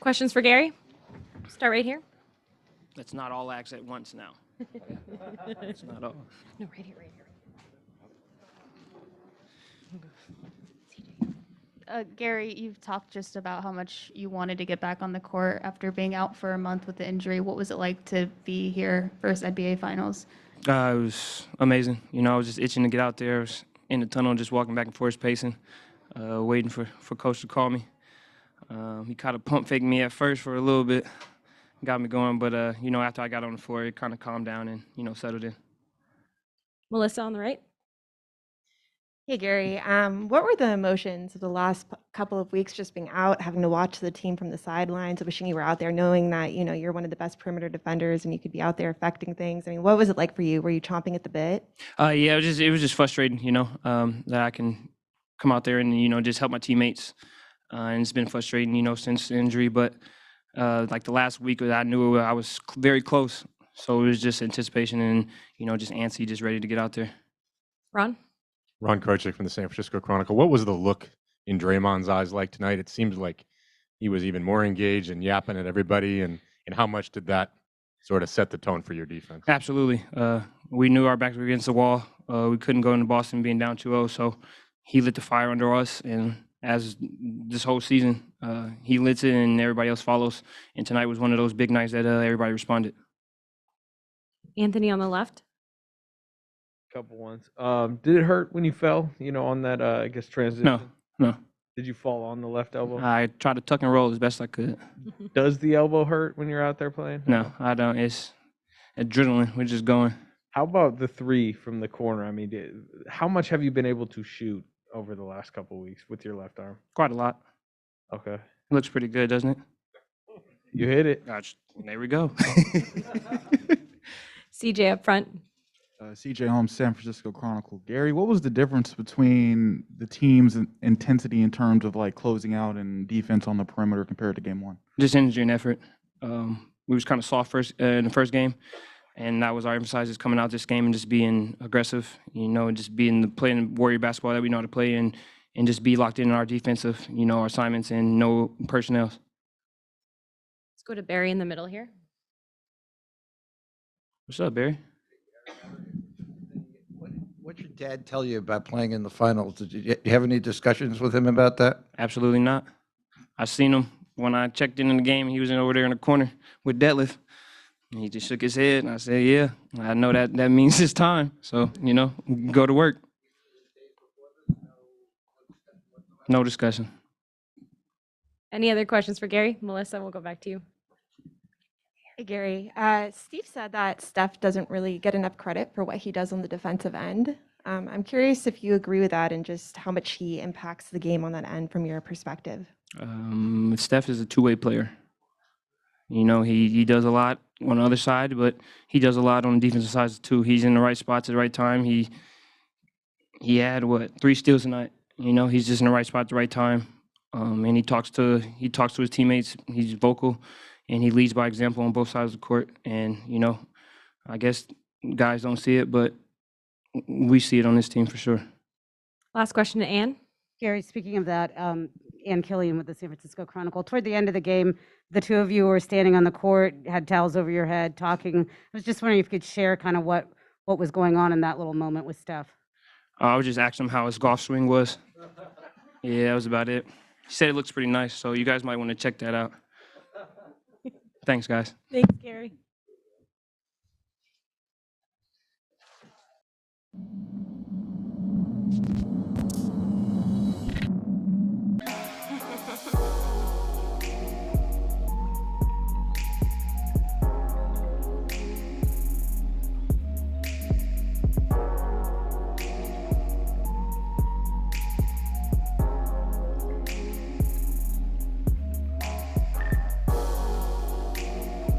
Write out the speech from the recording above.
Questions for Gary? Start right here. Let's not all act at once now. It's not all. No, right here, right here. Gary, you've talked just about how much you wanted to get back on the court after being out for a month with the injury. What was it like to be here first NBA Finals? It was amazing. I was just itching to get out there. I was in the tunnel, just walking back and forth, pacing, waiting for Coach to call me. He kind of pump faked me at first for a little bit, got me going. But, after I got on the floor, it kind of calmed down and, settled in. Melissa on the right. Hey, Gary. What were the emotions of the last couple of weeks just being out, having to watch the team from the sidelines, wishing you were out there, knowing that, you're one of the best perimeter defenders and you could be out there affecting things? I mean, what was it like for you? Were you chomping at the bit? Yeah, it was just frustrating, that I can come out there and, just help my teammates. And it's been frustrating, since the injury. But like the last week, I knew I was very close. So it was just anticipation and, just antsy, just ready to get out there. Ron Krojcik from the San Francisco Chronicle. What was the look in Draymond's eyes like tonight? It seems like he was even more engaged and yapping at everybody. And how much did that sort of set the tone for your defense? Absolutely. We knew our backs were against the wall. We couldn't go into Boston being down 2-0. So he lit the fire under us. And as this whole season, he lit it and everybody else follows. And tonight was one of those big nights that everybody responded. Anthony on the left. Couple ones. Did it hurt when you fell, on that, I guess, transition? No. Did you fall on the left elbow? I tried to tuck and roll as best I could. Does the elbow hurt when you're out there playing? No, I don't. It's adrenaline. We're just going. How about the three from the corner? I mean, how much have you been able to shoot over the last couple of weeks with your left arm? Quite a lot. Okay. It looks pretty good, doesn't it? You hit it. There we go. CJ up front. CJ Holmes, San Francisco Chronicle. Gary, what was the difference between the team's intensity in terms of like closing out and defense on the perimeter compared to game one? Just energy and effort. We was kind of soft in the first game, and that was our emphasis coming out this game and just being aggressive. Just playing warrior basketball that we know how to play and just be locked in our defensive, our assignments and no personnel. Let's go to Barry in the middle here. What's up, Barry? What did your dad tell you about playing in the finals? Did you have any discussions with him about that? Absolutely not. I seen him when I checked in the game. He was over there in the corner with deadlift. And he just shook his head, and I said, yeah, I know that means it's time. So, go to work. No discussion. Any other questions for Gary? Melissa, we'll go back to you. Hey, Gary. Steve said that Steph doesn't really get enough credit for what he does on the defensive end. I'm curious if you agree with that and just how much he impacts the game on that end from your perspective. Steph is a two-way player. He does a lot on the other side, but he does a lot on the defensive side too. He's in the right spots at the right time. He had 3 steals tonight. He's just in the right spot at the right time. And he talks to his teammates. He's vocal, and he leads by example on both sides of the court. And I guess guys don't see it, but we see it on this team for sure. Last question to Ann. Gary, speaking of that, Ann Killian with the San Francisco Chronicle. Toward the end of the game, the two of you were standing on the court, had towels over your head, talking. I was just wondering if you could share kind of what was going on in that little moment with Steph. I was just asking him how his golf swing was. Yeah, that was about it. He said it looks pretty nice, so you guys might want to check that out. Thanks, guys. Thanks, Gary.